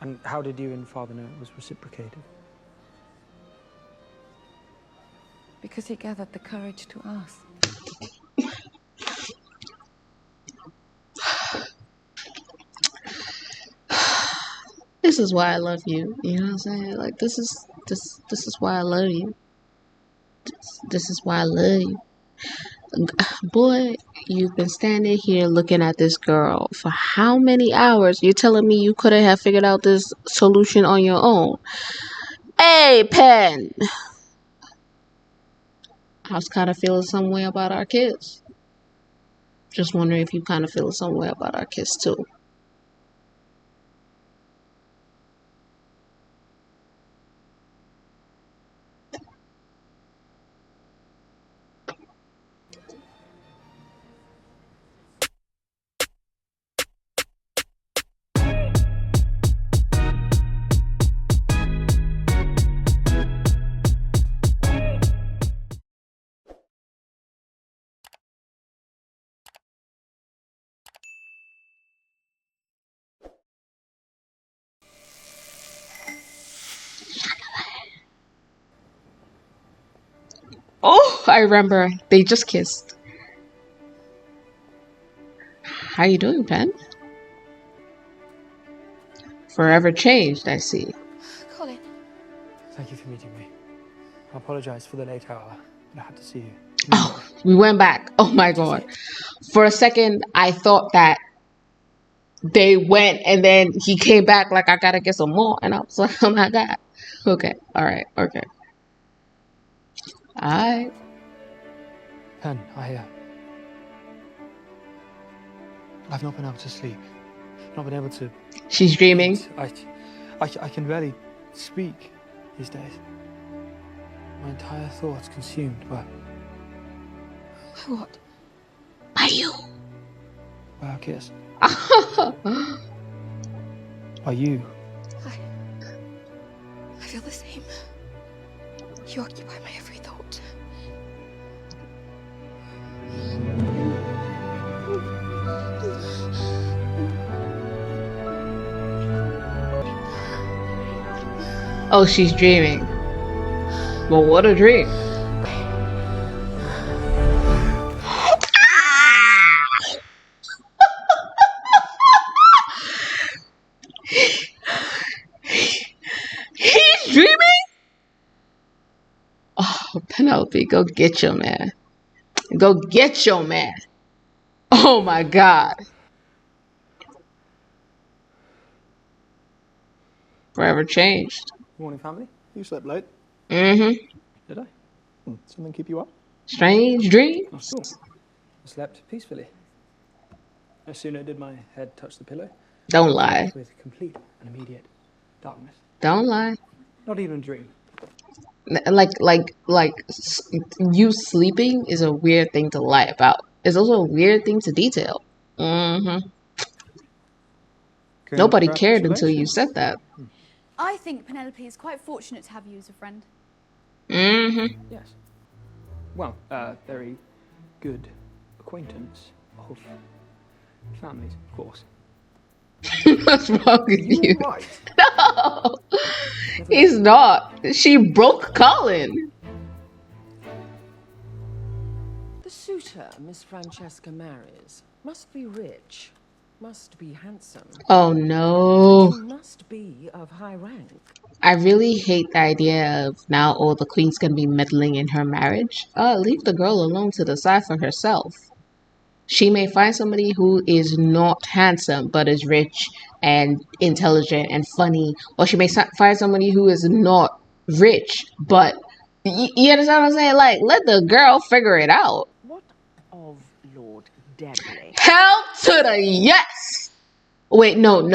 And how did you and Father know it was reciprocated? Because he gathered the courage to ask. This is why I love you. You know what I'm saying? Like this is why I love you. This is why I love you. Boy, you've been standing here looking at this girl for how many hours? You're telling me you couldn't have figured out this solution on your own? Hey, Pen! I was kind of feeling some way about our kids. Just wondering if you kind of feel some way about our kids too. Oh, I remember. They just kissed. How you doing, Pen? Forever changed, I see. Colin. Thank you for meeting me. I apologize for the late hour, but I had to see you. Oh, we went back. Oh my god. For a second, I thought that they went and then he came back like, I gotta get some more. And I was like, oh my god. Okay, alright, okay. Alright. Pen, I've not been able to sleep. Not been able to... She's dreaming. I can barely speak these days. My entire thoughts consumed by... By what? By you. By our kiss. By you. I feel the same. You occupy my every thought. Oh, she's dreaming. Well, what a dream. He's dreaming? Oh, Penelope, go get your man. Go get your man. Oh my god. Forever changed. Morning, family. You slept late. Mm-hmm. Did I? Something keep you up? Strange dreams. Oh, sure. I slept peacefully. No sooner did my head touch the pillow. Don't lie. With complete and immediate darkness. Don't lie. Not even a dream. Like you sleeping is a weird thing to lie about. It's also a weird thing to detail. Mm-hmm. Nobody cared until you said that. I think Penelope is quite fortunate to have you as a friend. Mm-hmm. Yes. Well, very good acquaintance of families, of course. What's wrong with you? Right. No, he's not. She broke Colin. The suitor Miss Francesca marries must be rich, must be handsome. Oh no. He must be of high rank. I really hate the idea of now all the queens can be meddling in her marriage. Leave the girl alone to decide for herself. She may find somebody who is not handsome but is rich and intelligent and funny, or she may find somebody who is not rich but you understand what I'm saying? Like, let the girl figure it out. What of Lord Debling? Hell to the yes. Wait, no.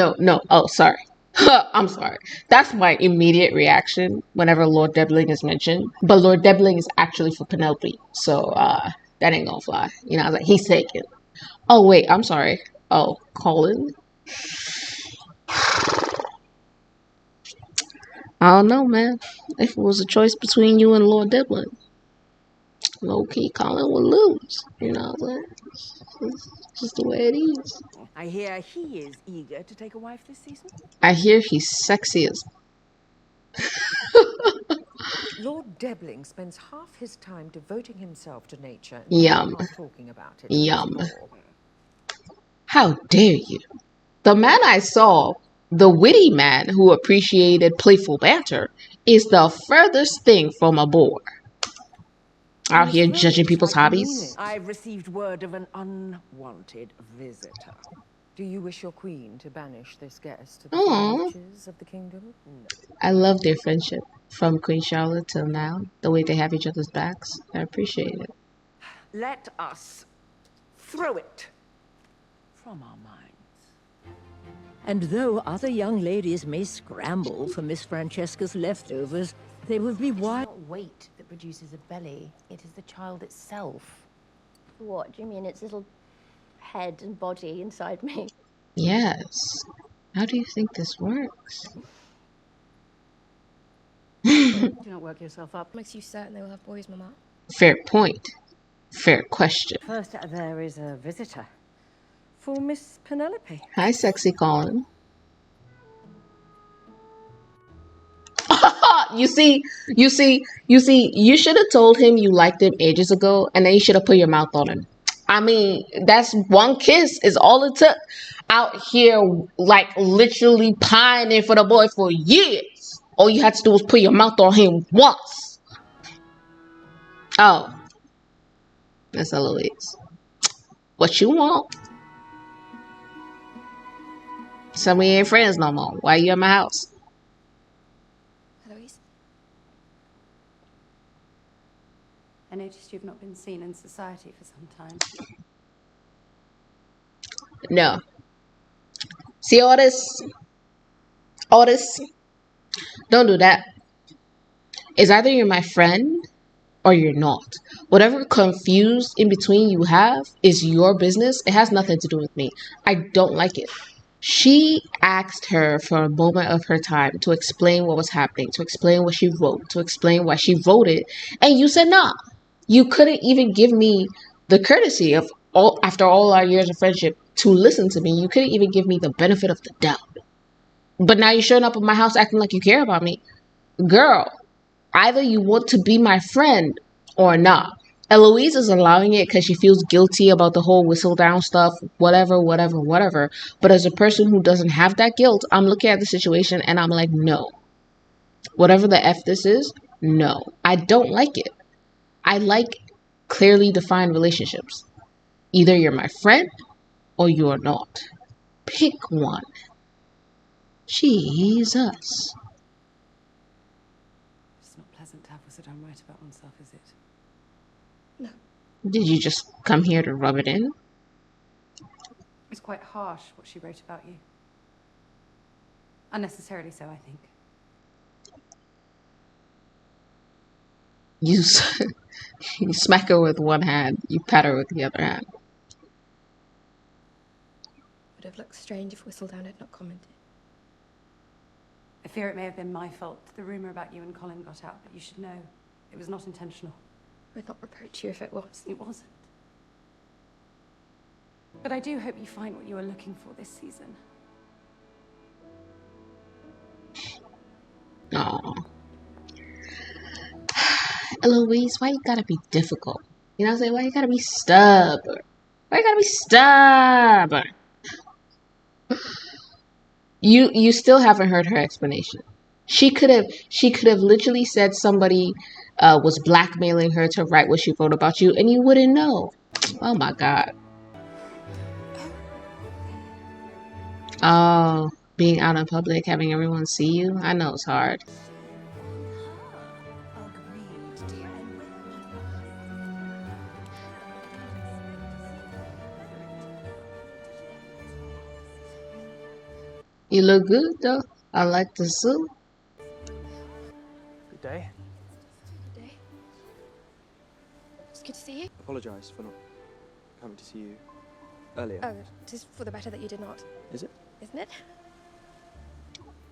Oh, sorry. I'm sorry. That's my immediate reaction whenever Lord Debling is mentioned. But Lord Debling is actually for Penelope, so that ain't gonna fly. You know, I was like, he's taken. Oh wait, I'm sorry. Oh, Colin. I don't know, man. If it was a choice between you and Lord Debling, Low key, Colin will lose. You know, it's just the way it is. I hear he is eager to take a wife this season. I hear he's sexy as. Lord Debling spends half his time devoting himself to nature and Yum. half talking about it. Yum. How dare you? The man I saw, the witty man who appreciated playful banter, is the furthest thing from a bore. Out here judging people's hobbies. I've received word of an unwanted visitor. Do you wish your queen to banish this guest to the reaches of the kingdom? No. I love their friendship from Queen Charlotte till now. The way they have each other's backs. I appreciate it. Let us throw it from our minds. And though other young ladies may scramble for Miss Francesca's leftovers, they would be wise. It's not weight that produces a belly, it is the child itself. What? Do you mean its little head and body inside me? Yes. How do you think this works? Do not work yourself up. Makes you certain they will have boys, Mama? Fair point. Fair question. First, there is a visitor. For Miss Penelope. Hi, sexy Colin. You see, you should have told him you liked him ages ago, and then you should have put your mouth on him. I mean, that's one kiss is all it took. Out here, like, literally pining for the boy for years. All you had to do was put your mouth on him once. Oh. That's Eloise. What you want? So we ain't friends no more. Why you at my house? Eloise? I noticed you've not been seen in society for some time. No. See all this? All this? Don't do that. It's either you're my friend or you're not. Whatever confused in between you have is your business. It has nothing to do with me. I don't like it. She asked her for a moment of her time to explain what was happening, to explain what she wrote, to explain why she voted, and you said nah. You couldn't even give me the courtesy of after all our years of friendship to listen to me. You couldn't even give me the benefit of the doubt. But now you're showing up at my house acting like you care about me. Girl, either you want to be my friend or not. Eloise is allowing it because she feels guilty about the whole whistle down stuff, whatever. But as a person who doesn't have that guilt, I'm looking at the situation and I'm like, no. Whatever the F this is, no. I don't like it. I like clearly defined relationships. Either you're my friend or you're not. Pick one. Jesus. It's not pleasant to have what's done right about oneself, is it? No. Did you just come here to rub it in? It's quite harsh what she wrote about you. Unnecessarily so, I think. You smack her with one hand, you pat her with the other hand. Would have looked strange if Whistledown had not commented. I fear it may have been my fault. The rumor about you and Colin got out, but you should know it was not intentional. I would not reproach you if it was. It wasn't. But I do hope you find what you are looking for this season. Aww. Eloise, why you gotta be difficult? You know what I'm saying? Why you gotta be stubborn? Why you gotta be stubborn? You still haven't heard her explanation. She could have literally said somebody was blackmailing her to write what she wrote about you, and you wouldn't know. Oh my God. Oh, being out in public, having everyone see you. I know it's hard. You look good though. I like the suit. Good day. Good day. It's good to see you. Apologise for not coming to see you earlier. Oh, it is for the better that you did not. Is it? Isn't it?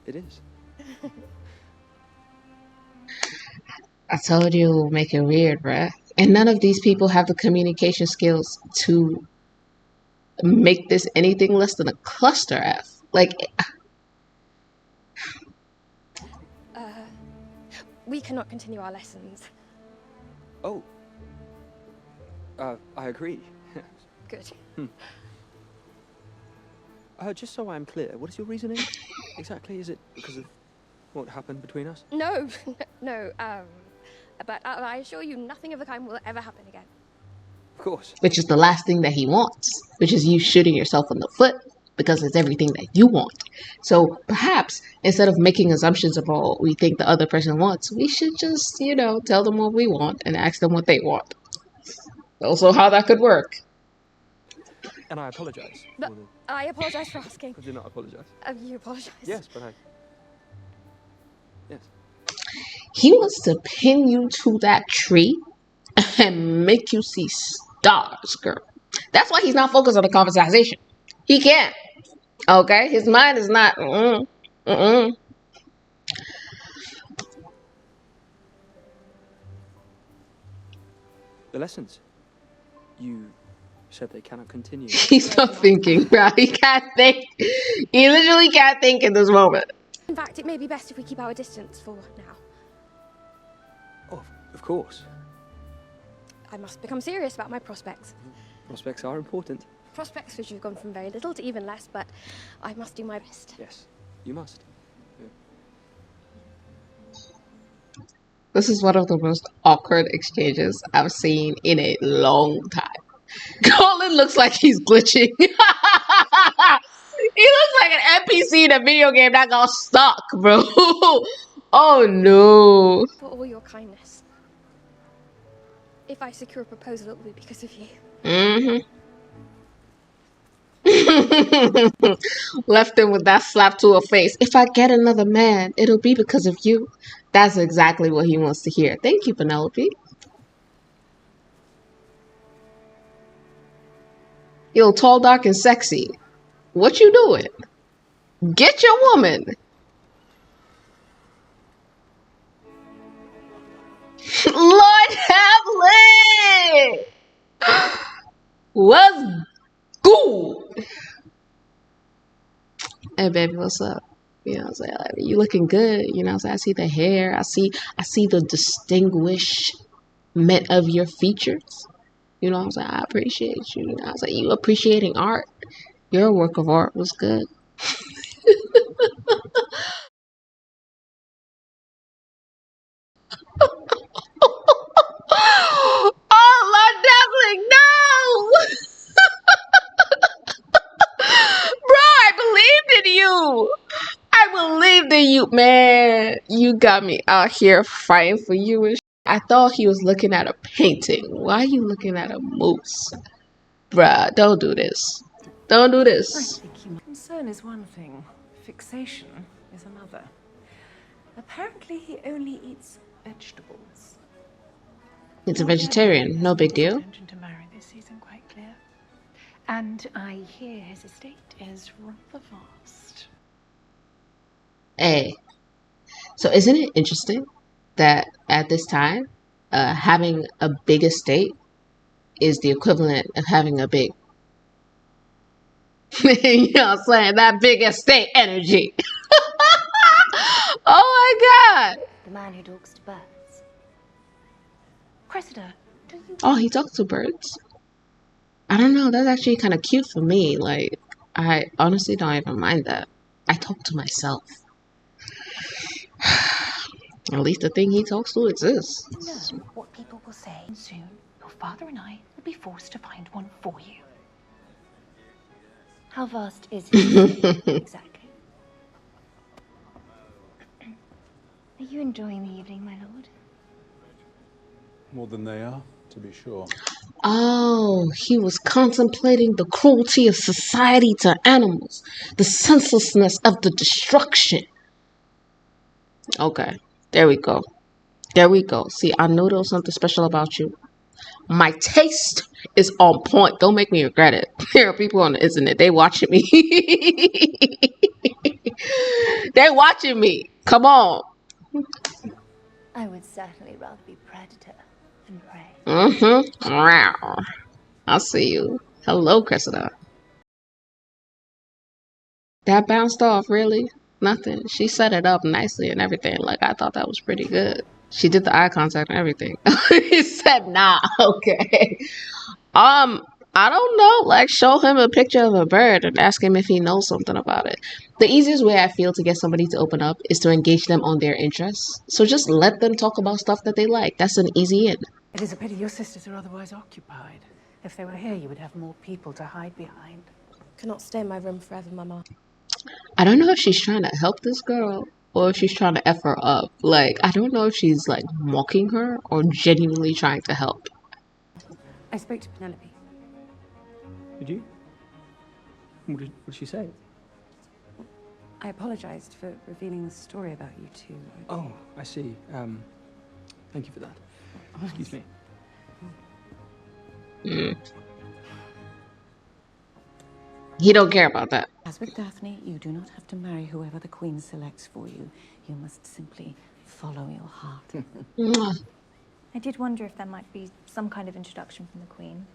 It is. I told you it would make it weird, bruh. And none of these people have the communication skills to make this anything less than a cluster F. Like, We cannot continue our lessons. Oh. I agree. Good. Just so I'm clear, what is your reasoning exactly? Is it because of what happened between us? No, no, but I assure you nothing of the kind will ever happen again. Of course. which is the last thing that he wants, which is you shooting yourself in the foot because it's everything that you want. So perhaps instead of making assumptions about what we think the other person wants, we should just, tell them what we want and ask them what they want. Also, how that could work. And I apologize. But I apologize for asking. I do not apologize. You apologize? Yes, but I... Yes. He wants to pin you to that tree and make you see stars, girl. That's why he's not focused on the conversation. He can't. Okay? His mind is not... The lessons. You said they cannot continue. He's not thinking, bro. He can't think. He literally can't think in this moment. In fact, it may be best if we keep our distance for now. Oh, of course. I must become serious about my prospects. Prospects are important. Prospects which have gone from very little to even less, but I must do my best. Yes, you must. This is one of the most awkward exchanges I've seen in a long time. Colin looks like he's glitching. He looks like an NPC in a video game that got stuck, bro. Oh no. For all your kindness. If I secure a proposal, it will be because of you. Left him with that slap to her face. If I get another man, it'll be because of you. That's exactly what he wants to hear. Thank you, Penelope. Yo, tall, dark, and sexy. What you doing? Get your woman. Lord Debling! What's good? Hey, baby, what's up? You know what I'm saying? Like, you looking good. You know what I'm saying? I see the hair. I see the distinguishment of your features. You know what I'm saying? I appreciate you. You know what I'm saying? You appreciating art. Your work of art was good. Oh, Lord Debling, no! Bro, I believed in you. I believed in you, man. You got me out here fighting for you and I thought he was looking at a painting. Why are you looking at a moose? Bruh, don't do this. Don't do this. Concern is one thing, fixation is another. Apparently he only eats vegetables. It's a vegetarian, no big deal. Intention to marry this season quite clear. And I hear his estate is rather vast. Hey, so isn't it interesting that at this time, having a big estate is the equivalent of having a big, you know what I'm saying, that big estate energy. Oh my god. The man who talks to birds. Cressida, do you... Oh, he talks to birds? I don't know, that's actually kind of cute for me. Like, I honestly don't even mind that. I talk to myself. At least the thing he talks to exists. know what people will say? And soon, your father and I will be forced to find one for you. How vast is it exactly? Are you enjoying the evening, my lord? More than they are, to be sure. Oh, he was contemplating the cruelty of society to animals, the senselessness of the destruction. Okay, there we go. There we go. See, I knew there was something special about you. My taste is on point. Don't make me regret it. There are people on the internet. They watching me. They watching me. Come on. I would certainly rather be predator than prey. Mm-hmm. I'll see you. Hello, Cressida. That bounced off, really? Nothing. She set it up nicely and everything. Like, I thought that was pretty good. She did the eye contact and everything. He said, nah, okay. I don't know. Like, show him a picture of a bird and ask him if he knows something about it. The easiest way I feel to get somebody to open up is to engage them on their interests. So just let them talk about stuff that they like. That's an easy in. It is a pity your sisters are otherwise occupied. If they were here, you would have more people to hide behind. Cannot stay in my room forever, Mama. I don't know if she's trying to help this girl or if she's trying to F her up. Like, I don't know if she's, like, mocking her or genuinely trying to help. I spoke to Penelope. Did you? What did she say? I apologized for revealing the story about you two. Oh, I see. Thank you for that. Excuse me. He don't care about that. As with Daphne, you do not have to marry whoever the Queen selects for you. You must simply follow your heart. I did wonder if there might be some kind of introduction from the Queen.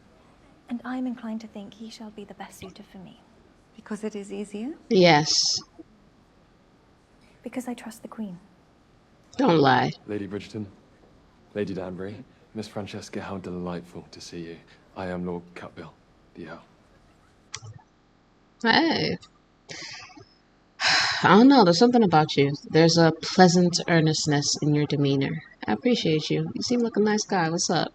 And I'm inclined to think he shall be the best suitor for me. Because it is easier? Yes. Because I trust the Queen. Don't lie. Lady Bridgerton, Lady Danbury, Miss Francesca, how delightful to see you. I am Lord Cutbill, the Earl. Hey. I don't know, there's something about you. There's a pleasant earnestness in your demeanor. I appreciate you. You seem like a nice guy. What's up?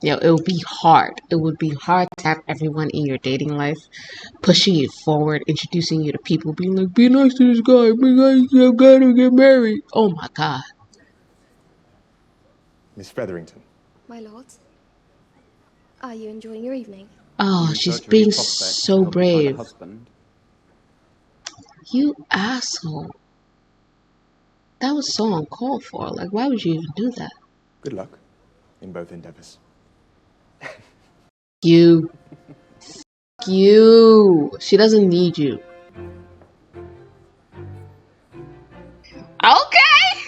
Yo, it would be hard. It would be hard to have everyone in your dating life pushing you forward, introducing you to people, being like, be nice to this guy, be nice, you gotta get married. Oh my god. Miss Featherington. My lords, are you enjoying your evening? Oh, she's being so brave. You asshole. That was so uncalled for. Like, why would you even do that? Good luck in both endeavors. You. You. She doesn't need you. Okay.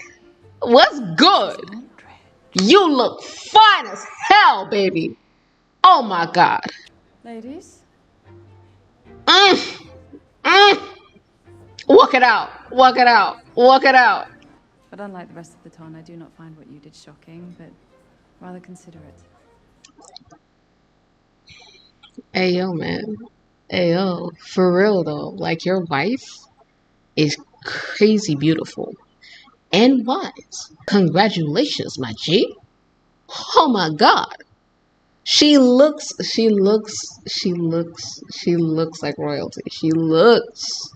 What's good? You look fine as hell, baby. Oh my god. Ladies? Walk it out. Walk it out. Walk it out. But unlike the rest of the town, I do not find what you did shocking, but rather considerate. Hey yo, man. Hey yo. For real though. Like, your wife is crazy beautiful and wise. Congratulations, my G. Oh my god. She looks like royalty. She looks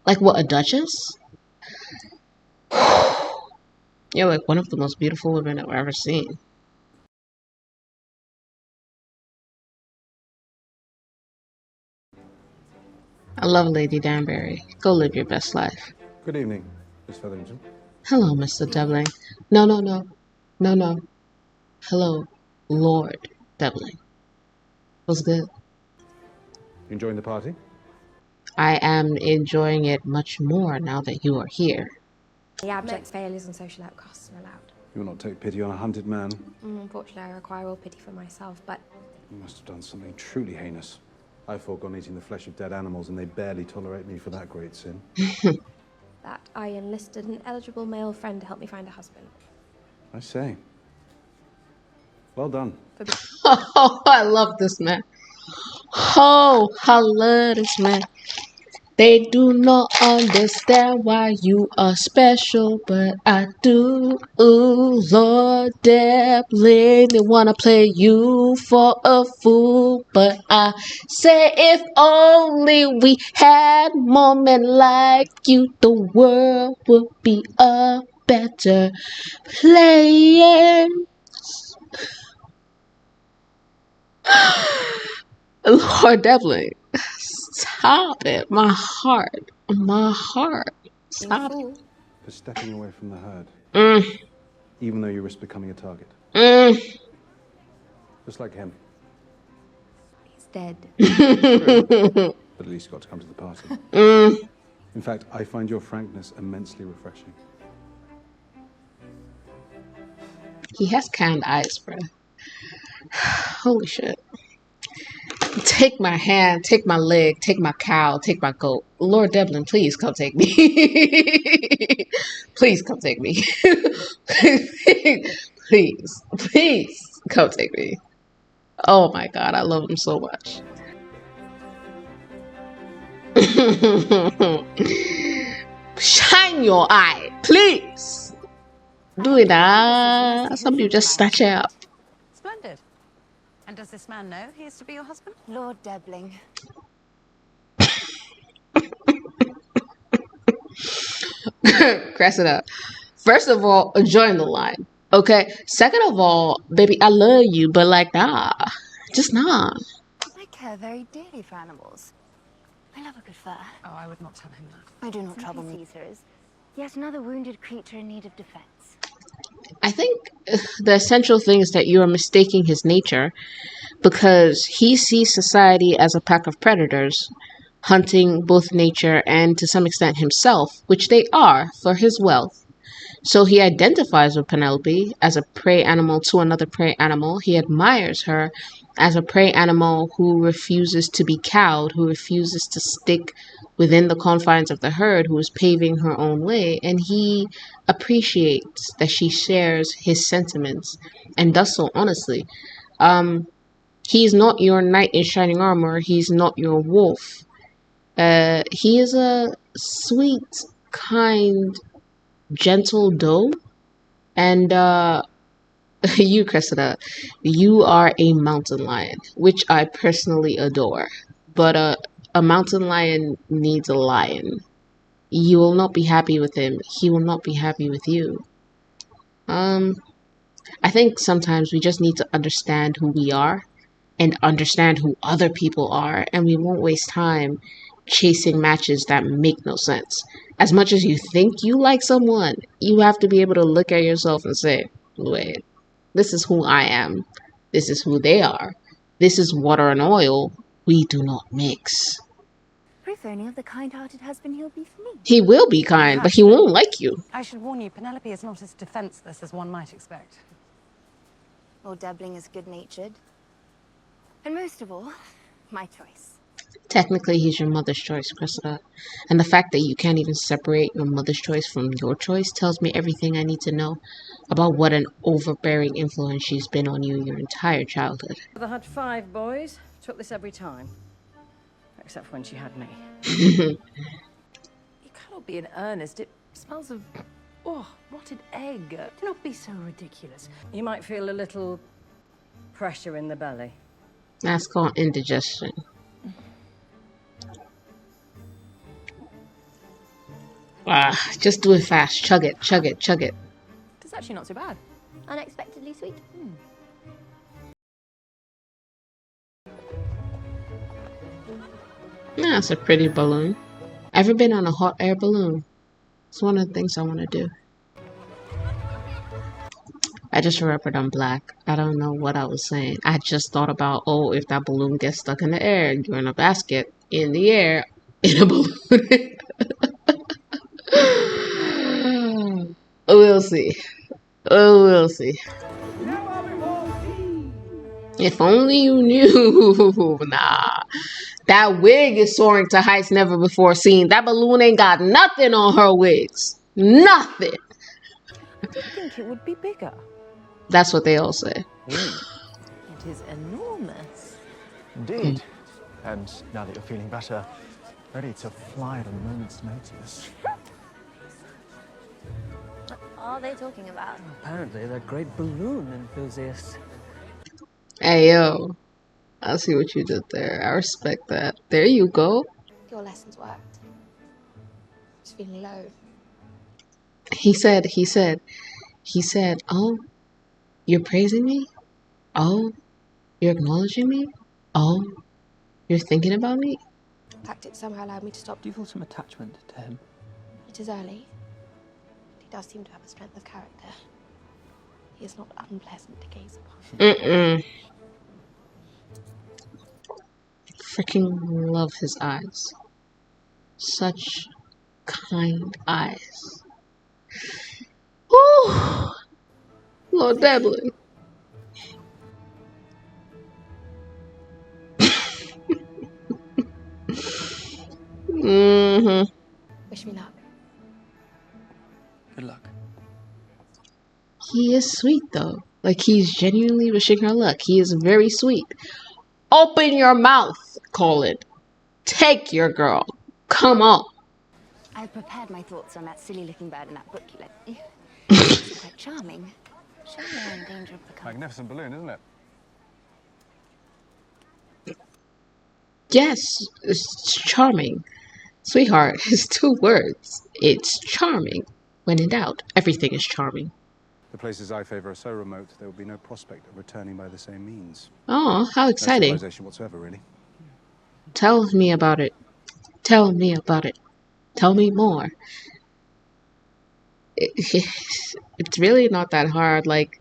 like what, a duchess? You're like one of the most beautiful women I've ever seen. I love Lady Danbury. Go live your best life. Good evening, Miss Featherington. Hello, Mr. Debling. No. Hello, Lord Debling. What's good? You enjoying the party? I am enjoying it much more now that you are here. The abject failures and social outcasts are allowed. You will not take pity on a hunted man. Unfortunately, I require all pity for myself, but... You must have done something truly heinous. I've foregone eating the flesh of dead animals, and they barely tolerate me for that great sin. that I enlisted an eligible male friend to help me find a husband. I say. Well done. Oh, I love this man. Oh, I love this man. They do not understand why you are special, but I do. Ooh, Lord Debling, they wanna play you for a fool, but I say if only we had more men like you, the world would be a better place. Lord Debling, stop it. My heart. Stop it. For stepping away from the herd. Mm. Even though you risk becoming a target. Mm. Just like him. He's dead. True. But at least you got to come to the party. In fact, I find your frankness immensely refreshing. He has kind eyes, bro. Holy shit. Take my hand, take my leg, take my cow, take my goat. Lord Debling, please come take me. Please come take me. Please, please come take me. Oh my god, I love him so much. Shine your eye, please. Do it, somebody just snatch it up. Splendid. And does this man know he is to be your husband? Lord Debling. Cressida, first of all, join the line. Okay. Second of all, baby, I love you, but like, nah, just nah. I care very dearly for animals. I love a good fur. Oh, I would not tell him that. I do not trouble me. Caesar's. Yet another wounded creature in need of defense. I think the essential thing is that you are mistaking his nature, because he sees society as a pack of predators, hunting both nature and to some extent himself, which they are for his wealth. So he identifies with Penelope as a prey animal to another prey animal. He admires her as a prey animal who refuses to be cowed, who refuses to stick within the confines of the herd, who is paving her own way. And he appreciates that she shares his sentiments and does so honestly. He is not your knight in shining armor. He's not your wolf. He is a sweet, kind, gentle doe. And you, Cressida, you are a mountain lion, which I personally adore. But a mountain lion needs a lion. You will not be happy with him. He will not be happy with you. I think sometimes we just need to understand who we are and understand who other people are, and we won't waste time chasing matches that make no sense. As much as you think you like someone, you have to be able to look at yourself and say, wait, this is who I am. This is who they are. This is water and oil. We do not mix. Proof only of the kind-hearted husband he'll be for me. He will be kind, but he won't like you. I should warn you, Penelope is not as defenseless as one might expect. Lord Debling is good-natured. And most of all, my choice. Technically, he's your mother's choice, Cressida. And the fact that you can't even separate your mother's choice from your choice tells me everything I need to know about what an overbearing influence she's been on you your entire childhood. Mother had 5 boys. Took this every time. Except when she had me. You cannot be in earnest. It smells of... oh, rotted egg. Do not be so ridiculous. You might feel a little pressure in the belly. That's called indigestion. Just do it fast. Chug it, chug it, chug it. It's actually not so bad. Unexpectedly sweet. That's a pretty balloon. Ever been on a hot air balloon? It's one of the things I want to do. I just remembered I'm black. I don't know what I was saying. I just thought about, oh, if that balloon gets stuck in the air, you're in a basket, in the air, in a balloon. We'll see. Oh, we'll see. If only you knew. Nah. That wig is soaring to heights never before seen. That balloon ain't got nothing on her wigs. Nothing. I did think it would be bigger. That's what they all say. It is enormous. Indeed. And now that you're feeling better, ready to fly at a moment's notice. What are they talking about? Apparently, they're great balloon enthusiasts. Hey, yo. I see what you did there. I respect that. There you go. Your lessons worked. Just feeling low. He said, oh, you're praising me? Oh, you're acknowledging me? Oh, you're thinking about me? The fact it somehow allowed me to stop. Do you feel some attachment to him? It is early. But he does seem to have a strength of character. He is not unpleasant to gaze upon. Freaking love his eyes. Such kind eyes. Ooh, Lord Debling. Wish me luck. Good luck. He is sweet though. Like he's genuinely wishing her luck. He is very sweet. Open your mouth, Colin. Take your girl. Come on. I've prepared my thoughts on that silly-looking bird in that book you lent me. It's quite charming. Surely they're in danger of becoming... Magnificent balloon, isn't it? Yes, it's charming. Sweetheart is 2 words. It's charming. When in doubt, everything is charming. The places I favor are so remote, there will be no prospect of returning by the same means. Oh, how exciting. No civilization whatsoever, really. Tell me about it. Tell me about it. Tell me more. It's really not that hard. Like,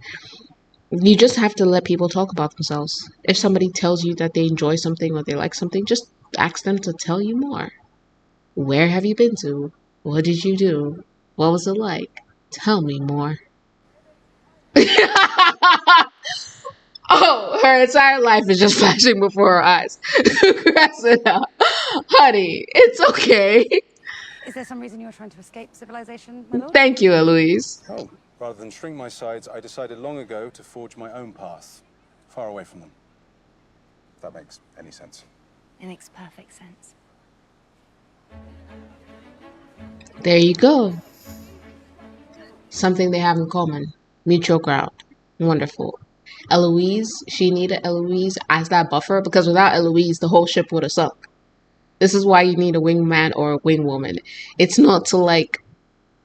you just have to let people talk about themselves. If somebody tells you that they enjoy something or they like something, just ask them to tell you more. Where have you been to? What did you do? What was it like? Tell me more. Oh, her entire life is just flashing before her eyes. Cressida, honey, it's okay. Is there some reason you're trying to escape civilization, my lord? Thank you, Eloise. Oh, rather than shrink my sides, I decided long ago to forge my own path, far away from them. If that makes any sense. It makes perfect sense. There you go. Something they have in common. Mutual ground. Wonderful. Eloise, she needed Eloise as that buffer because without Eloise, the whole ship would have sunk. This is why you need a wingman or a wingwoman. It's not to like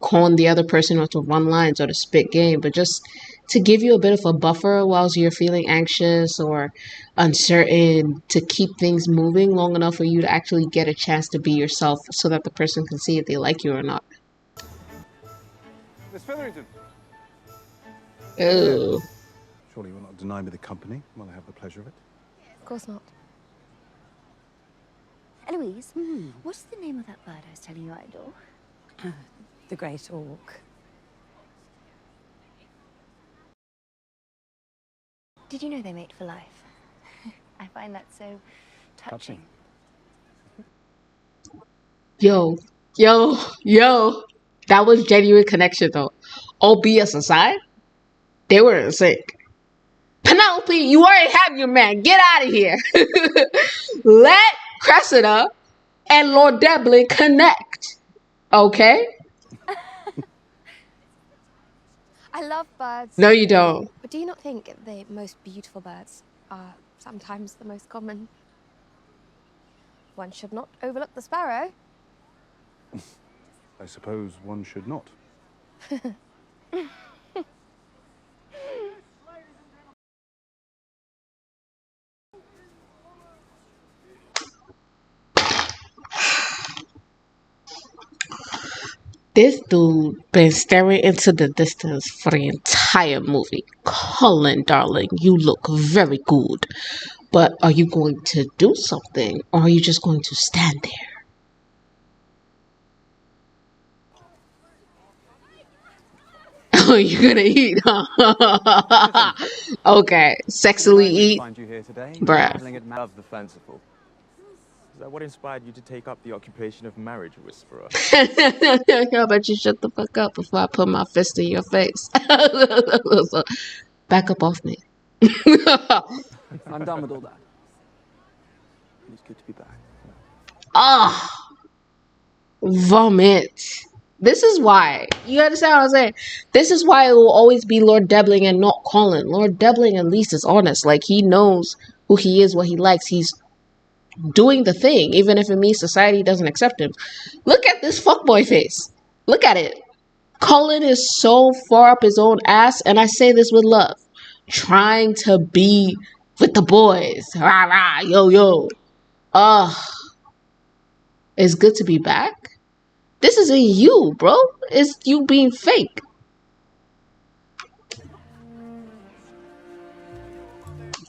con the other person or to run lines or to spit game, but just to give you a bit of a buffer whilst you're feeling anxious or uncertain, to keep things moving long enough for you to actually get a chance to be yourself so that the person can see if they like you or not. Miss Featherington. Oh. Surely you will not deny me the company while I have the pleasure of it. Of course not. Eloise, what's the name of that bird I was telling you I adore? The Great Auk. Did you know they mate for life? I find that so touching. Yo. That was genuine connection though. All BS aside, they were in sync. Penelope, you already have your man. Get out of here. Let Cressida and Lord Debling connect. Okay? I love birds. No, you don't. But do you not think the most beautiful birds are sometimes the most common? One should not overlook the sparrow. I suppose one should not. This dude been staring into the distance for the entire movie. Colin, darling, you look very good. But are you going to do something? Or are you just going to stand there? Oh, you're gonna eat, huh? Okay, sexily eat. Find you here today. Bruh. Love the fanciful. Is that what inspired you to take up the occupation of marriage whisperer? How about you shut the fuck up before I put my fist in your face? Back up off me. I'm done with all that. It's good to be back. Ah, vomit. This is why. You understand what I'm saying? This is why it will always be Lord Debling and not Colin. Lord Debling at least is honest. Like, he knows who he is, what he likes. He's doing the thing, even if it means society doesn't accept him. Look at this fuckboy face. Look at it. Colin is so far up his own ass, and I say this with love, trying to be with the boys. Rah, rah, yo, yo. It's good to be back. This isn't you, bro. It's you being fake.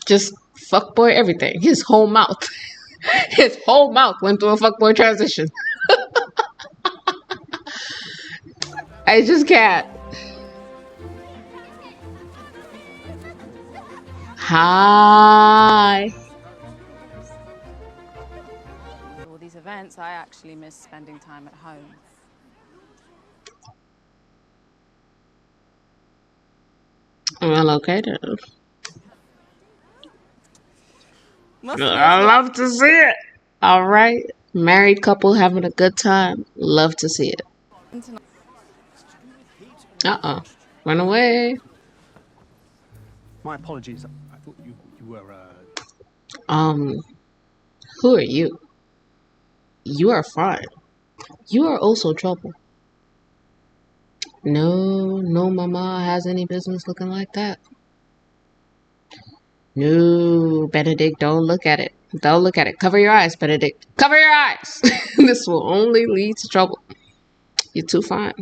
Just fuckboy everything. His whole mouth. His whole mouth went through a fuckboy transition. I just can't. Hi. All these events, I actually miss spending time at home. Well, okay then. I love to see it. All right. Married couple having a good time. Love to see it. Uh-oh. Run away. My apologies. I thought you were, Who are you? You are fine. You are also trouble. No mama has any business looking like that. No, Benedict, don't look at it. Don't look at it. Cover your eyes, Benedict. Cover your eyes! This will only lead to trouble. You're too fine.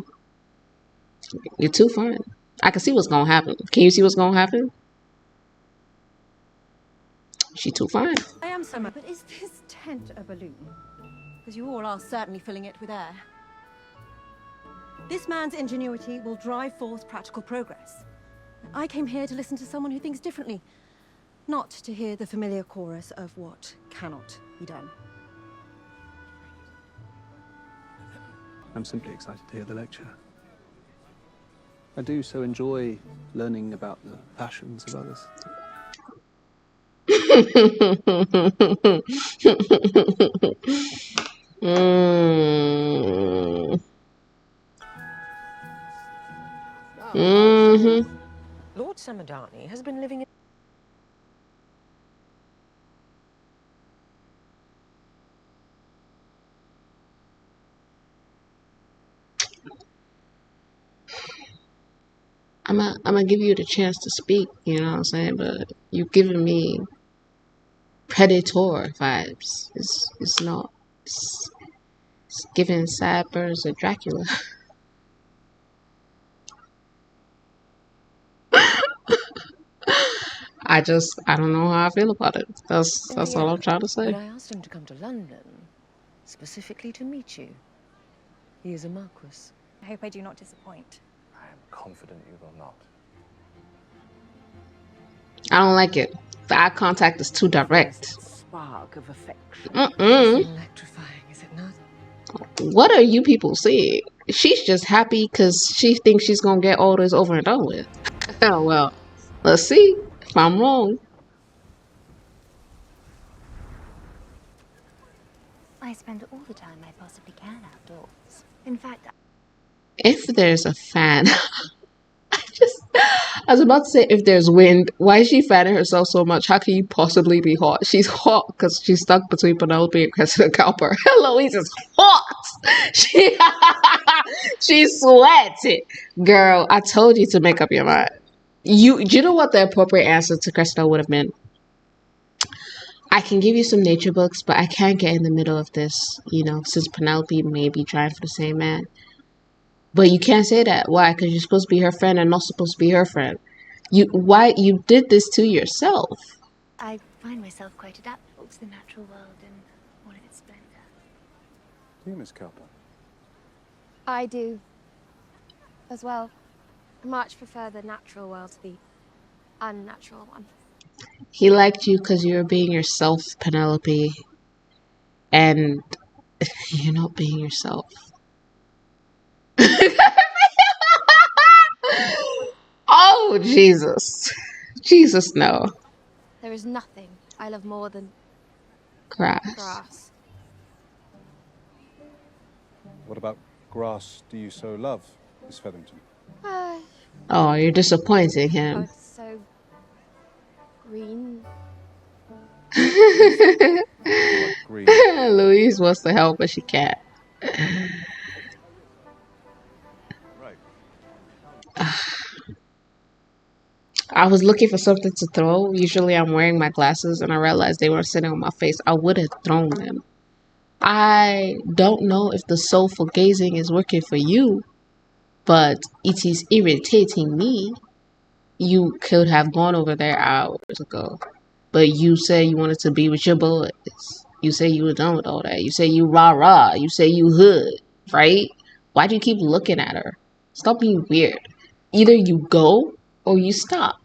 You're too fine. I can see what's gonna happen. Can you see what's gonna happen? She too fine. I am Summer, but is this tent a balloon? Because you all are certainly filling it with air. This man's ingenuity will drive forth practical progress. I came here to listen to someone who thinks differently, not to hear the familiar chorus of what cannot be done. I'm simply excited to hear the lecture. I do so enjoy learning about the passions of others. Lord Samadani has been living in... I'm gonna give you the chance to speak, you know what I'm saying? But you giving me Predator vibes. It's not. It's giving sideburns of Dracula. I don't know how I feel about it. That's all I'm trying to say. But I asked him to come to London, specifically to meet you. He is a marquis. I hope I do not disappoint. I am confident you will not. I don't like it. The eye contact is too direct. Spark of affection. Electrifying, is it not? What are you people seeing? She's just happy because she thinks she's gonna get all this over and done with. Oh well, let's see if I'm wrong. I spend all the time I possibly can outdoors. In fact, If there's a fan, I was about to say if there's wind, why is she fanning herself so much? How can you possibly be hot? She's hot because she's stuck between Penelope and Cressida Cowper. Louise is hot. She sweats it. Girl, I told you to make up your mind. Do you know what the appropriate answer to Cressida would have been? I can give you some nature books, but I can't get in the middle of this, you know, since Penelope may be trying for the same man. But you can't say that. Why? Because you're supposed to be her friend and not supposed to be her friend. Why you did this to yourself? I find myself quite adaptable to the natural world and all of its splendor. Do you, Miss Cowper? I do. As well. I much prefer the natural world to the unnatural one. He liked you because you were being yourself, Penelope. And you're not being yourself. Oh, Jesus. Jesus, no. There is nothing I love more than Grass. What about grass do you so love, Miss Featherington? Oh, you're disappointing him. It's so green. Louise wants to help, but she can't. I was looking for something to throw. Usually I'm wearing my glasses and I realized they weren't sitting on my face. I would have thrown them. I don't know if the soulful gazing is working for you, but it is irritating me. You could have gone over there hours ago, but you said you wanted to be with your boys. You say you were done with all that. You say you rah-rah. You say you hood, right? Why do you keep looking at her? Stop being weird. Either you go or you stop.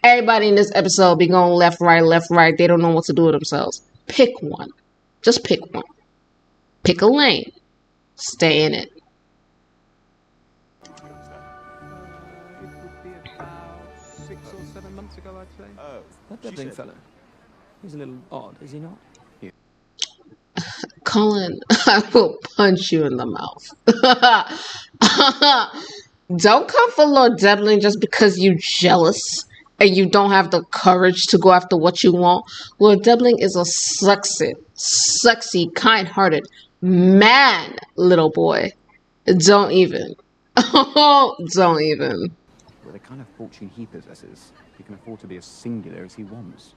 Everybody in this episode be going left, right. They don't know what to do with themselves. Pick one. Just pick one. Pick a lane. Stay in it. It would be about 6 or 7 months ago, I'd say. Oh, that Debling fellow. He's a little odd, is he not? Colin, I will punch you in the mouth. Don't come for Lord Debling just because you're jealous and you don't have the courage to go after what you want. Lord Debling is a sexy, kind-hearted man, little boy. Don't even. Don't even. With the kind of fortune he possesses, he can afford to be as singular as he wants.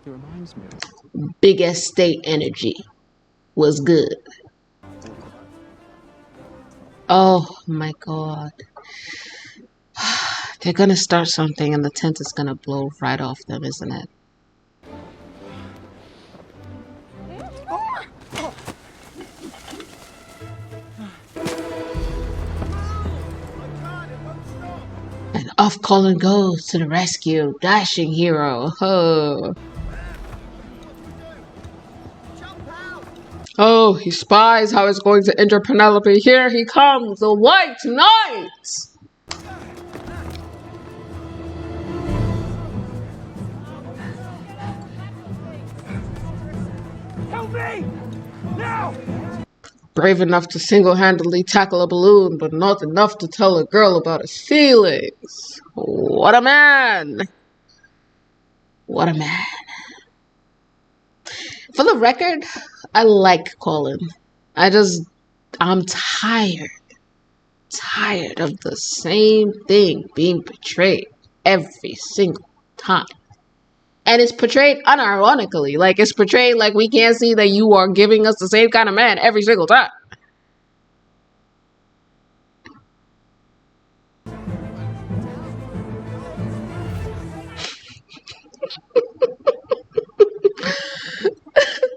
It reminds me of... Big estate energy was good. Oh my god. They're gonna start something and the tent is gonna blow right off them, isn't it? And off Colin goes to the rescue, dashing hero. Oh. Oh, he spies how it's going to injure Penelope. Here he comes, the White Knight! Help me! Now! Brave enough to single-handedly tackle a balloon, but not enough to tell a girl about his feelings. What a man! What a man. For the record, I like Colin. I'm tired of the same thing being portrayed every single time. And it's portrayed unironically. Like, it's portrayed like we can't see that you are giving us the same kind of man every single time.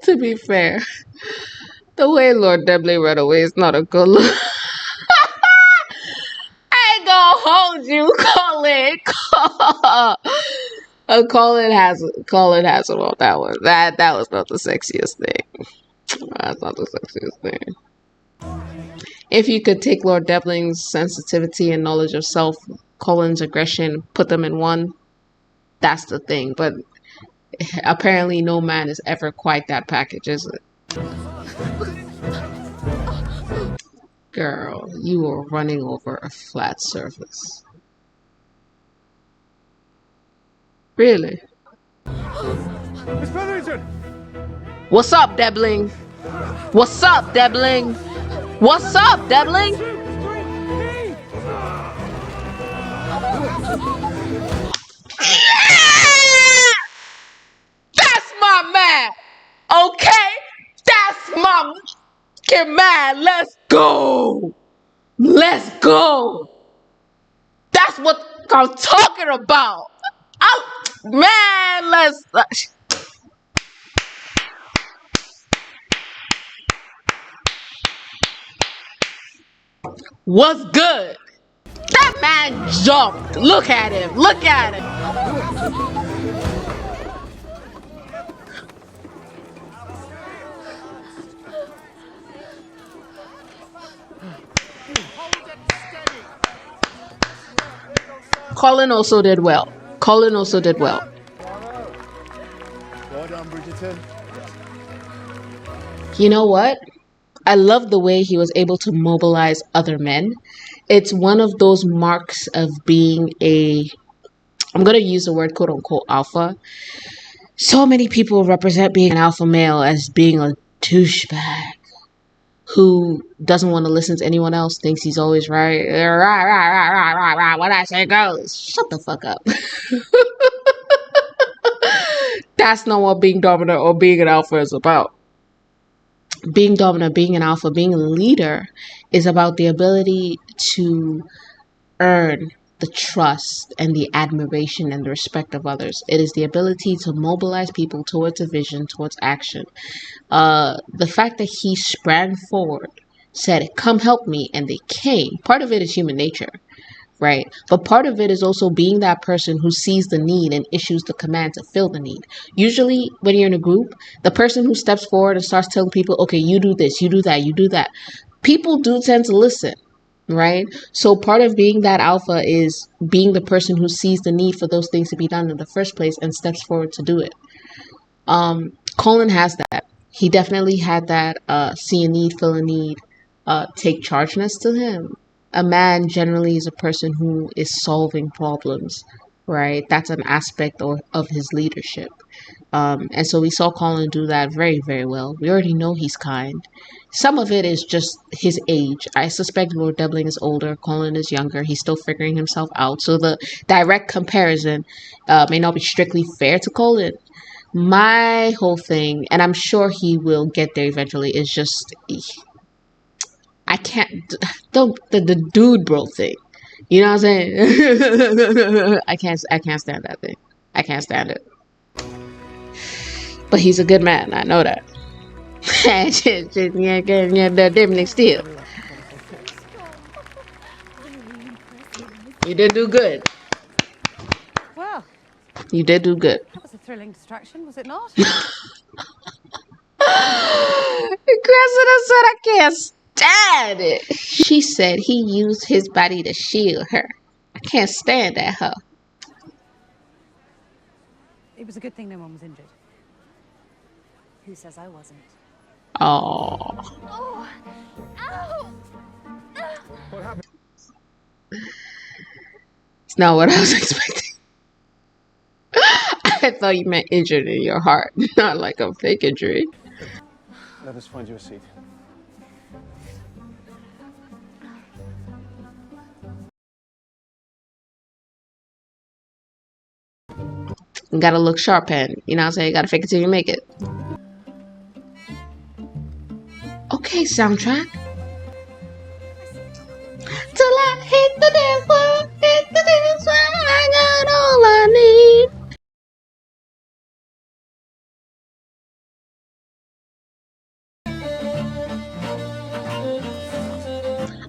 To be fair, the way Lord Debling ran away is not a good look. I ain't gonna hold you, Colin. Colin has it on that one. That was not the sexiest thing. That's not the sexiest thing. If you could take Lord Debling's sensitivity and knowledge of self, Colin's aggression, put them in one, that's the thing. But apparently no man is ever quite that package, is it? Girl, you were running over a flat surface. Really? Miss Featherington! What's up, Debling? What's up, Debling? What's up, Debling? That's my man! Okay? That's my man! Let's go! Let's go! That's what I'm talking about! Man, let's... What's good? That man jumped. Look at him. Look at him. Colin also did well. Colin also did well. Well done, Bridgerton. You know what? I love the way he was able to mobilize other men. It's one of those marks of being I'm going to use the word quote unquote alpha. So many people represent being an alpha male as being a douchebag who doesn't want to listen to anyone else, thinks he's always right. What I say goes. Shut the fuck up. That's not what being dominant or being an alpha is about. Being dominant, being an alpha, being a leader is about the ability to earn the trust and the admiration and the respect of others. It is the ability to mobilize people towards a vision, towards action. The fact that he sprang forward, said, "Come help me," and they came. Part of it is human nature, right? But part of it is also being that person who sees the need and issues the command to fill the need. Usually, when you're in a group, the person who steps forward and starts telling people, "Okay, you do this, you do that, you do that," people do tend to listen. Right? So part of being that alpha is being the person who sees the need for those things to be done in the first place and steps forward to do it. Colin has that. He definitely had that see a need, fill a need, take chargeness to him. A man generally is a person who is solving problems, right? That's an aspect of his leadership. And so we saw Colin do that very, very well. We already know he's kind. Some of it is just his age. I suspect Lord Debling is older. Colin is younger. He's still figuring himself out. So the direct comparison may not be strictly fair to Colin. My whole thing, and I'm sure he will get there eventually, is just I can't the dude bro thing. You know what I'm saying? I can't stand that thing. I can't stand it. But he's a good man. I know that. The Debling still. You did do good. Well, You did do good. that was a thrilling distraction, was it not? Cressida said, "I can't stand it." She said he used his body to shield her. I can't stand that hoe. It was a good thing no one was injured. Who says I wasn't? Oh. Oh! Ow! What happened? It's not what I was expecting. I thought you meant injured in your heart, not like a fake injury. Let us find you a seat. You gotta look sharp, and you know what I'm saying? You gotta fake it till you make it. Okay, soundtrack. Till I hit the dance floor, I got all I need.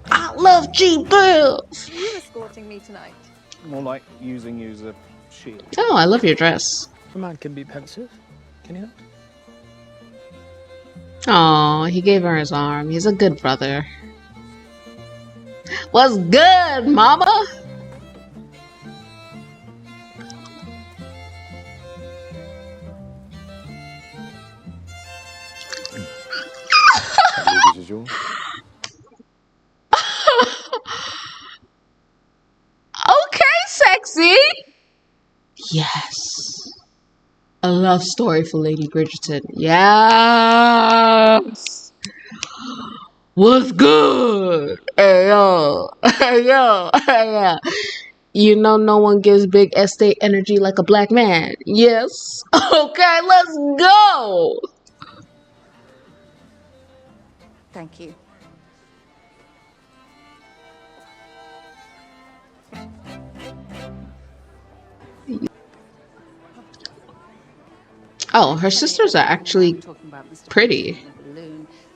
I love cheap girls. Are you escorting me tonight? More like using you as a shield. Oh, I love your dress. A man can be pensive, can he not? Oh, he gave her his arm. He's a good brother. What's good, mama? This is yours. Okay, sexy. Yes. A love story for Lady Bridgerton. Yes. What's good? Hey, yo. Hey, yo. Hey, yeah. You know no one gives big estate energy like a black man. Yes. Okay, let's go. Thank you. Oh, her sisters are actually pretty.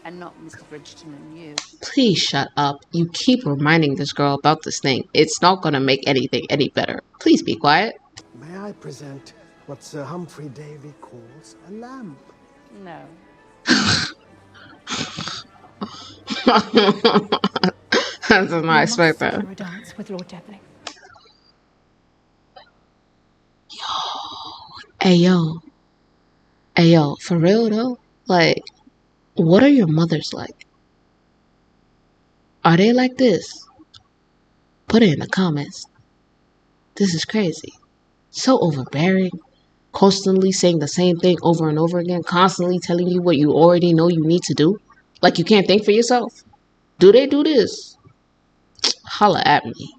And not Mr. Bridgerton and you. Please shut up. You keep reminding this girl about this thing. It's not gonna make anything any better. Please be quiet. May I present what Sir Humphrey Davy calls a lamp? No. I did not expect that. For a dance with Lord Debling. Hey yo. Hey yo, for real though? Like, what are your mothers like? Are they like this? Put it in the comments. This is crazy. So overbearing. Constantly saying the same thing over and over again. Constantly telling you what you already know you need to do. Like you can't think for yourself. Do they do this? Holla at me.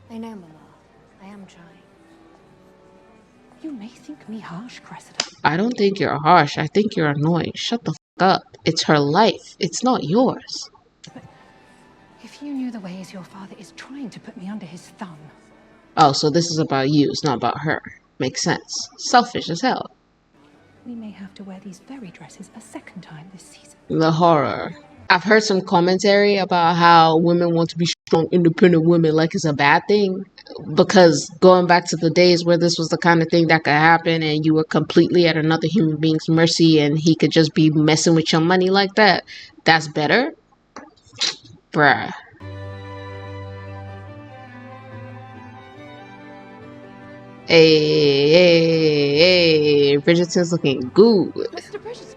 I know, Mama. I am trying. You may think me harsh, Cressida. I don't think you're harsh. I think you're annoying. Shut the fuck up. It's her life. It's not yours. If If you knew the ways your father is trying to put me under his thumb. Oh, so this is about you. It's not about her. Makes sense. Selfish as hell. We may have to wear these very dresses a second time this season. The horror. I've heard some commentary about how women want to be strong, independent women like it's a bad thing. Because going back to the days where this was the kind of thing that could happen and you were completely at another human being's mercy and he could just be messing with your money like that, that's better? Bruh. Hey, Bridgerton's looking good. Mr. Bridgerton.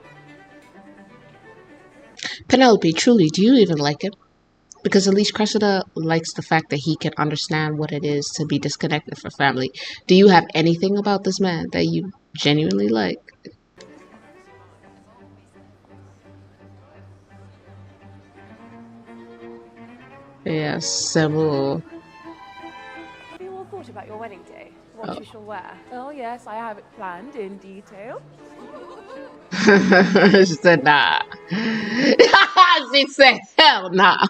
Penelope, truly, do you even like him? Because at least Cressida likes the fact that he can understand what it is to be disconnected from family. Do you have anything about this man that you genuinely like? Yeah, several. What have you all thought about your wedding day? What you shall wear? Oh yes, I have it planned in detail. She said nah. She said hell nah.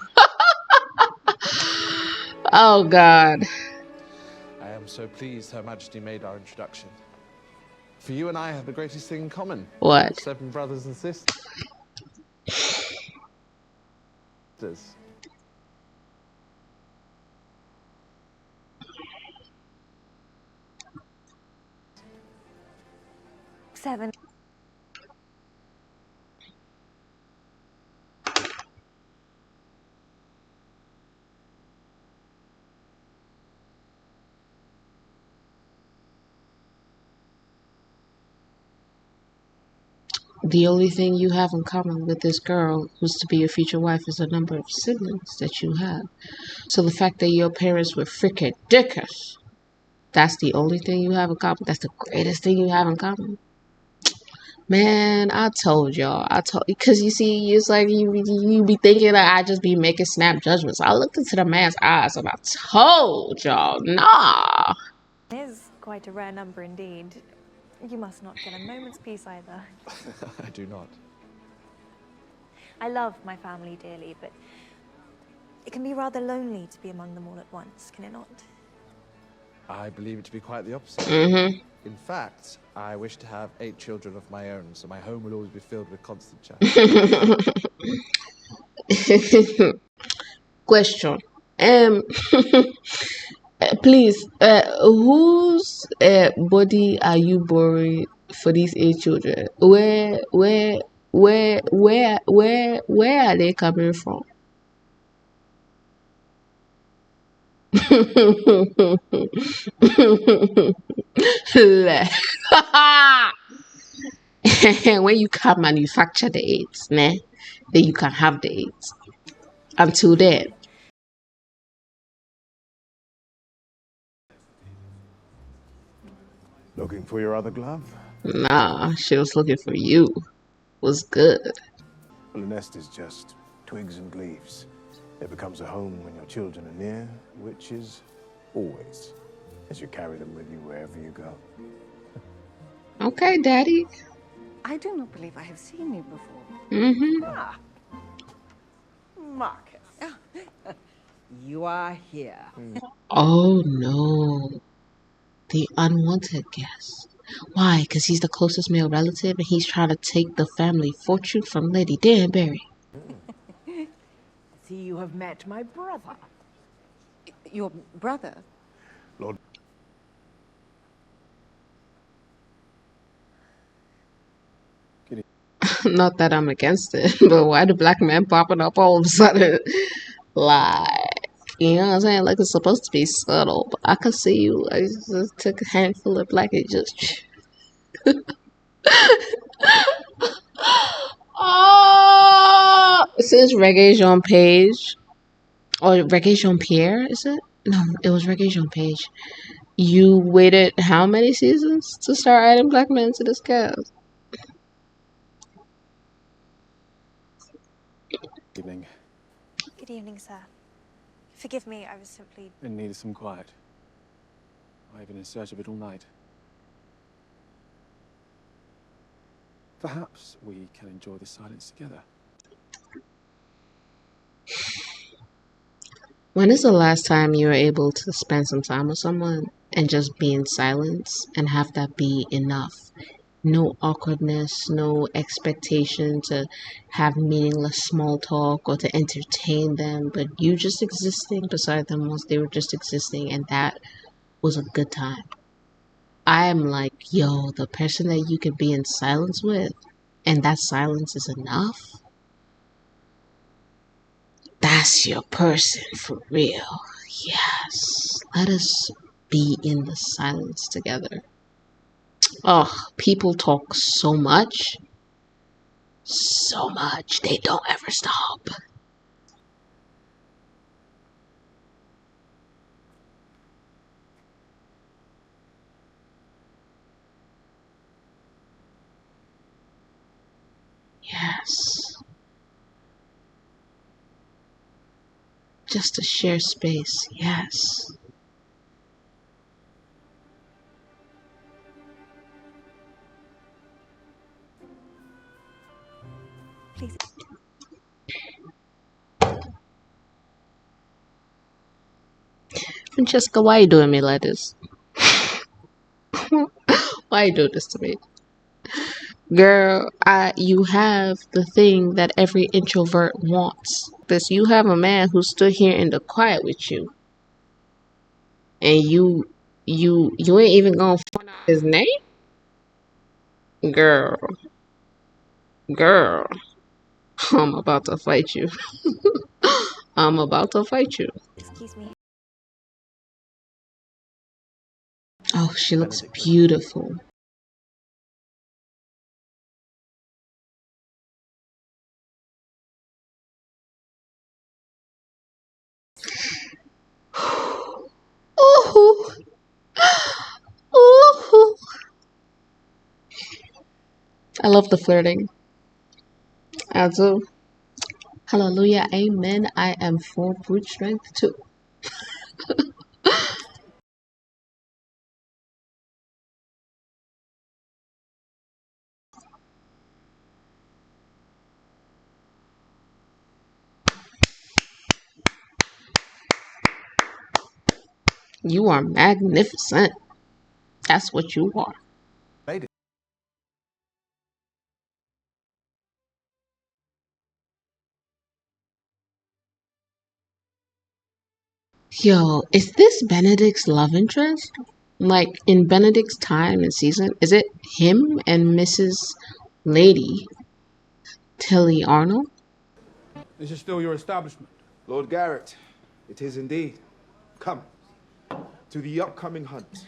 Oh God. I am so pleased Her Majesty made our introduction. For you and I have the greatest thing in common. What? 7 brothers and sisters. 7. The only thing you have in common with this girl who's to be your future wife is the number of siblings that you have. So the fact that your parents were freaking dickers, that's the only thing you have in common. That's the greatest thing you have in common. Man, I told y'all. Because you see, it's like you be thinking that I just be making snap judgments. I looked into the man's eyes and I told y'all, nah. It is quite a rare number indeed. You must not get a moment's peace either. I do not. I love my family dearly, but it can be rather lonely to be among them all at once, can it not? I believe it to be quite the opposite. Mm-hmm. In fact, I wish to have 8 children of my own, so my home will always be filled with constant chat. Question. Please, whose body are you borrowing for these 8 children? Where are they coming from? When you can manufacture the 8, then you can have the 8. Until then. Looking for your other glove? Nah, she was looking for you. Was good. Well, a nest is just twigs and leaves. It becomes a home when your children are near, which is always, as you carry them with you wherever you go. Okay, Daddy. I do not believe I have seen you before. Mm-hmm. Ah. Marcus. You are here. Oh no. The unwanted guest. Why? Because he's the closest male relative and he's trying to take the family fortune from Lady Danbury. See, you have met my brother. Your brother? Lord. Not that I'm against it, but why the black man popping up all of a sudden? Like, you know what I'm saying? Like, it's supposed to be subtle, but I could see you. I just took a handful of black and just. Oh, it says Reggae Jean Page. Or Reggae Jean Pierre, is it? No, it was Reggae Jean Page. You waited how many seasons to start adding black men to this cast? Evening. Good evening, sir. Forgive me, I was simply... In need of some quiet. I've been in search of it all night. Perhaps we can enjoy the silence together. When is the last time you were able to spend some time with someone and just be in silence and have that be enough? No awkwardness, no expectation to have meaningless small talk or to entertain them, but you just existing beside them once they were just existing, and that was a good time. I am like, yo, the person that you can be in silence with, and that silence is enough. That's your person for real. Yes. Let us be in the silence together. Oh, people talk so much. So much. They don't ever stop. Yes. Just to share space. Yes. Please. Francesca, why you doing me like this? Why you doing this to me? Girl, you have the thing that every introvert wants. This, you have a man who stood here in the quiet with you, and you ain't even gonna find out his name, girl. Girl, I'm about to fight you. I'm about to fight you. Excuse me. Oh, she looks beautiful. Ooh. Ooh. I love the flirting. I do. Hallelujah. Amen. I am for brute strength too. You are magnificent. That's what you are. Lady. Yo, is this Benedict's love interest? Like in Benedict's time and season, is it him and Mrs. Lady Tilly Arnold? This is still your establishment. Lord Garrett, it is indeed. Come to the upcoming hunt.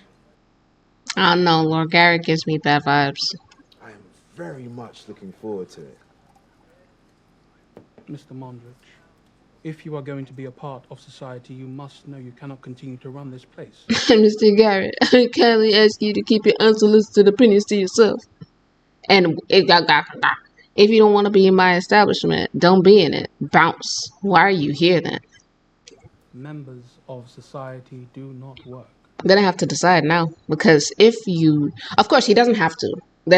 I don't know, Lord Garrett gives me bad vibes. I am very much looking forward to it. Mr. Mondridge, if you are going to be a part of society, you must know you cannot continue to run this place. Mr. Garrett, I kindly ask you to keep your unsolicited opinions to yourself. And if you don't want to be in my establishment, don't be in it. Bounce. Why are you here then? Members of society do not work. I'm gonna have to decide now, because if you, of course, he doesn't have to. He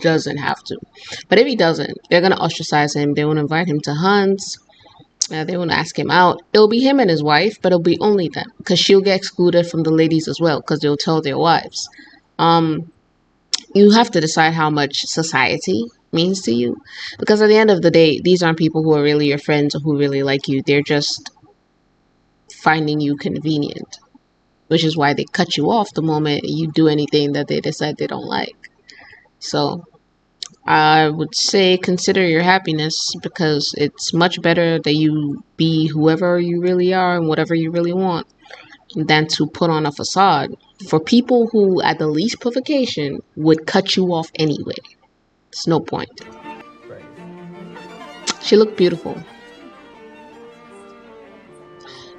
doesn't have to. But if he doesn't, they're gonna ostracize him. They won't invite him to hunts. They won't ask him out. It'll be him and his wife, but it'll be only them, because she'll get excluded from the ladies as well, because they'll tell their wives. You have to decide how much society means to you, because at the end of the day, these aren't people who are really your friends or who really like you. They're just finding you convenient, which is why they cut you off the moment you do anything that they decide they don't like. So I would say consider your happiness, because it's much better that you be whoever you really are and whatever you really want than to put on a facade for people who, at the least provocation, would cut you off anyway. It's no point. She looked beautiful.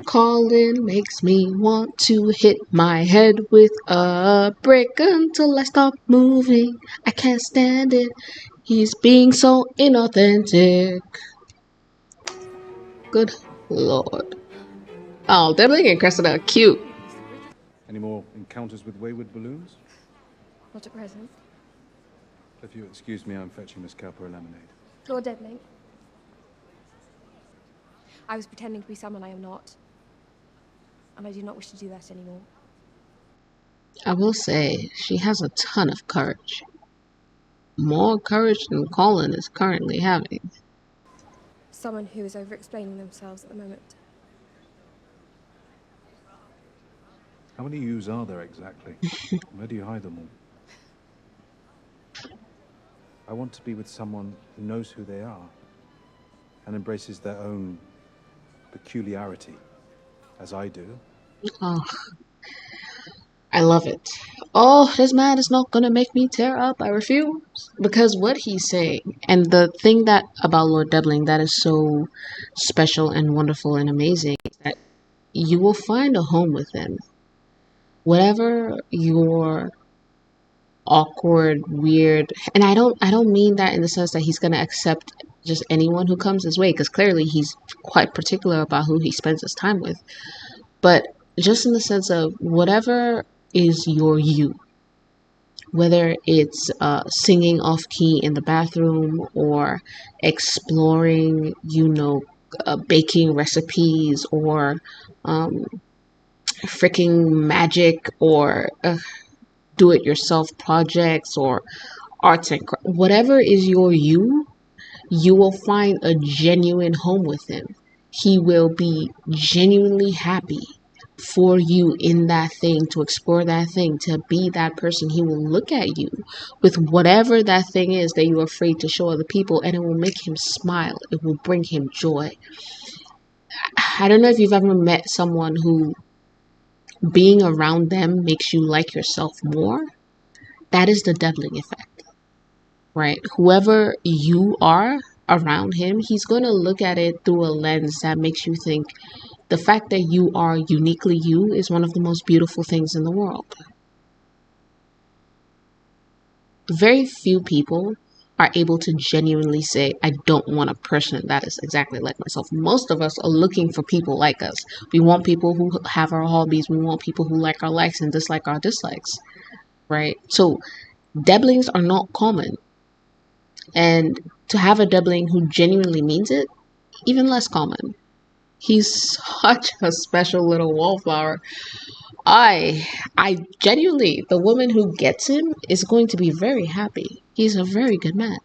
Colin makes me want to hit my head with a brick until I stop moving. I can't stand it. He's being so inauthentic. Good lord. Oh, Debling and Cressida are cute. Any more encounters with wayward balloons? Not at present. If you excuse me, I'm fetching Miss Cowper a lemonade. Lord Debling. I was pretending to be someone I am not. And I do not wish to do that anymore. I will say, she has a ton of courage. More courage than Colin is currently having. Someone who is over-explaining themselves at the moment. How many yous are there exactly? Where do you hide them all? I want to be with someone who knows who they are and embraces their own peculiarity, as I do. Oh, I love it. Oh, this man is not gonna make me tear up. I refuse. Because what he's saying, and the thing that about Lord Debling that is so special and wonderful and amazing, is that you will find a home with him. Whatever your awkward, weird, and I don't mean that in the sense that he's gonna accept just anyone who comes his way, because clearly he's quite particular about who he spends his time with. But just in the sense of whatever is your you, whether it's singing off key in the bathroom or exploring, baking recipes or freaking magic or do it yourself projects or arts and whatever is your you will find a genuine home with him. He will be genuinely happy for you in that thing, to explore that thing, to be that person. He will look at you with whatever that thing is that you're afraid to show other people, and it will make him smile. It will bring him joy. I don't know if you've ever met someone who being around them makes you like yourself more. That is the Debling effect, right? Whoever you are around him, he's going to look at it through a lens that makes you think the fact that you are uniquely you is one of the most beautiful things in the world. Very few people are able to genuinely say, I don't want a person that is exactly like myself. Most of us are looking for people like us. We want people who have our hobbies. We want people who like our likes and dislike our dislikes, right? So Deblings are not common. And to have a Debling who genuinely means it, even less common. He's such a special little wallflower. I genuinely, the woman who gets him is going to be very happy. He's a very good man.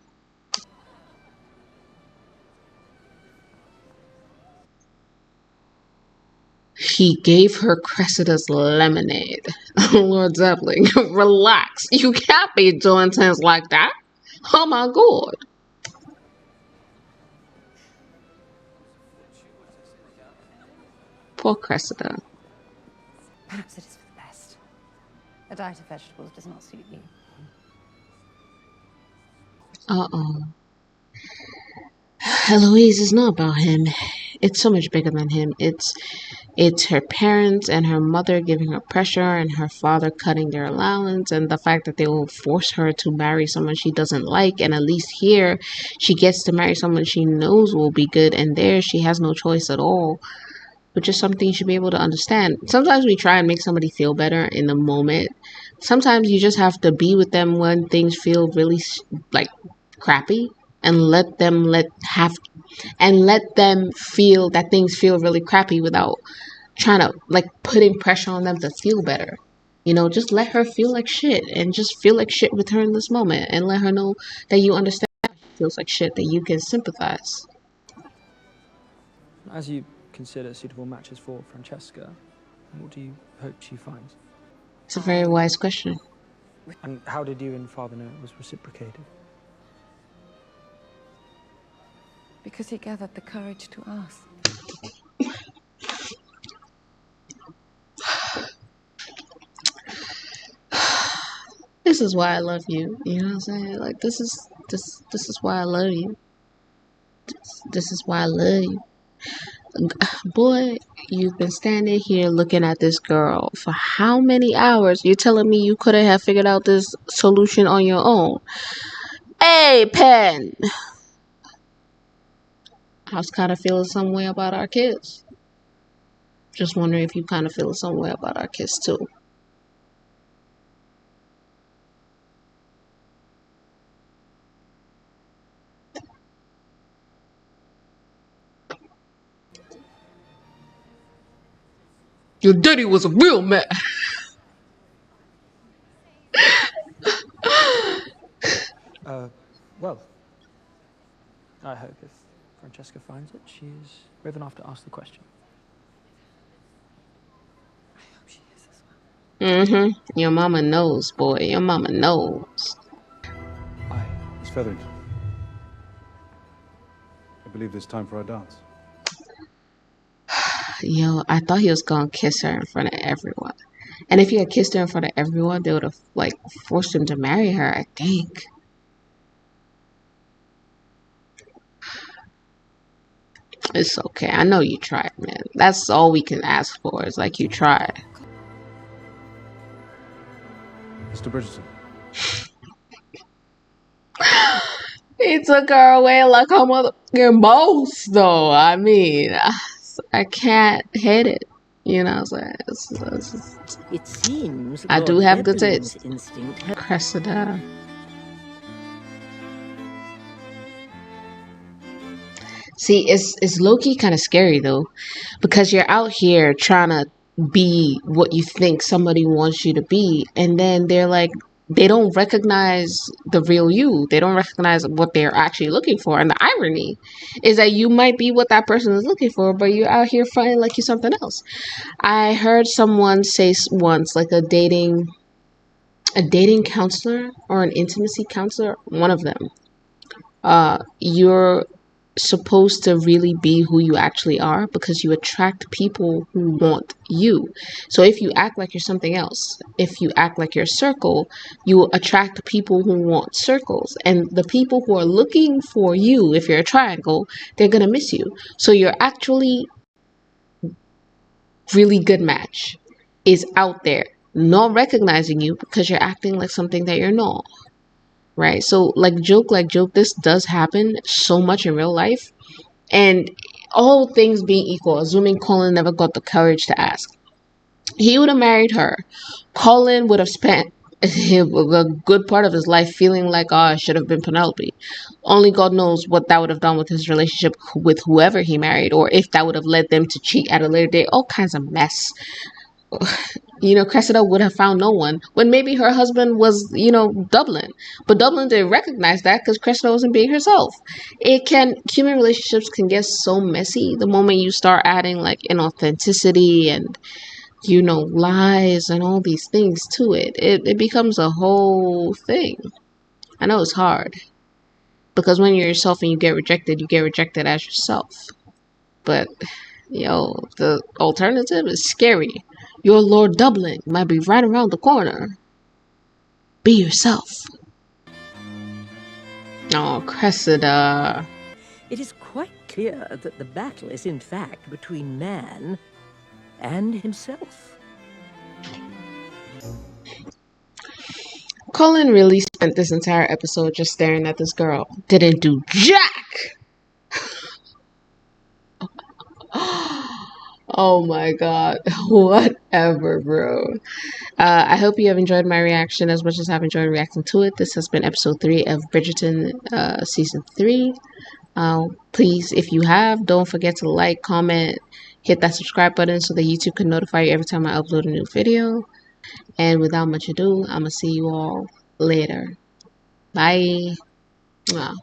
He gave her Cressida's lemonade. Lord Debling, relax. You can't be doing things like that. Oh my god. Poor Cressida. Perhaps it is for the best. A diet of vegetables does not suit you. Uh-oh. Eloise is not about him. It's so much bigger than him. It's her parents and her mother giving her pressure and her father cutting their allowance and the fact that they will force her to marry someone she doesn't like, and at least here she gets to marry someone she knows will be good, and there she has no choice at all, which is something you should be able to understand. Sometimes we try and make somebody feel better in the moment. Sometimes you just have to be with them when things feel really like crappy and let them feel that things feel really crappy without trying to like putting pressure on them to feel better. Just let her feel like shit and just feel like shit with her in this moment and let her know that you understand she feels like shit, that you can sympathize. As you consider suitable matches for Francesca, what do you hope she finds? It's a very wise question. And how did you and Father know it was reciprocated? Because he gathered the courage to ask. This is why I love you. You know what I'm saying? Like this is why I love you. This is why I love you. Boy, you've been standing here looking at this girl for how many hours? You're telling me you couldn't have figured out this solution on your own? Hey, Pen! I was kind of feeling some way about our kids. Just wondering if you kind of feel some way about our kids too. Your daddy was a real man. Well, I hope if Francesca finds it, she is brave enough to ask the question. I hope she is as well. Your mama knows, boy. Your mama knows. Miss Featherington. I believe it's time for our dance. Yo, I thought he was gonna kiss her in front of everyone. And if he had kissed her in front of everyone, they would have, like, forced him to marry her, I think. It's okay. I know you tried, man. That's all we can ask for, is, like, you tried. Mr. Bridgerton. He took her away like her motherfucking boss, though. I mean, I can't hate it. You know what I'm saying? It seems I do Lord have good Debling's taste. instinct Cressida. See, it's low-key kind of scary, though. Because you're out here trying to be what you think somebody wants you to be. And then they're like, they don't recognize the real you. They don't recognize what they're actually looking for. And the irony is that you might be what that person is looking for, but you're out here finding like you're something else. I heard someone say once, like a dating counselor or an intimacy counselor, one of them, you're supposed to really be who you actually are because you attract people who want you. So if you act like you're something else, if you act like you're a circle, you attract people who want circles. And the people who are looking for you, if you're a triangle, they're gonna miss you. So you're actually really good match is out there not recognizing you because you're acting like something that you're not. Right? So like joke, this does happen so much in real life. And all things being equal, assuming Colin never got the courage to ask, he would have married her. Colin would have spent a good part of his life feeling like, oh, I should have been Penelope. Only God knows what that would have done with his relationship with whoever he married, or if that would have led them to cheat at a later date. All kinds of mess. You know, Cressida would have found no one when maybe her husband was, you know, Dublin. But Dublin didn't recognize that because Cressida wasn't being herself. Human relationships can get so messy the moment you start adding like inauthenticity and, you know, lies and all these things to it. It becomes a whole thing. I know it's hard because when you're yourself and you get rejected as yourself. But, yo, the alternative is scary. Your Lord Debling might be right around the corner. Be yourself. Oh, Cressida. It is quite clear that the battle is in fact between man and himself. Colin really spent this entire episode just staring at this girl. Didn't do jack! Oh my god. Whatever, bro. I hope you have enjoyed my reaction as much as I've enjoyed reacting to it. This has been episode 3 of Bridgerton season 3. Please, if you have, don't forget to like, comment, hit that subscribe button so that YouTube can notify you every time I upload a new video. And without much ado, I'm gonna see you all later. Bye. Wow.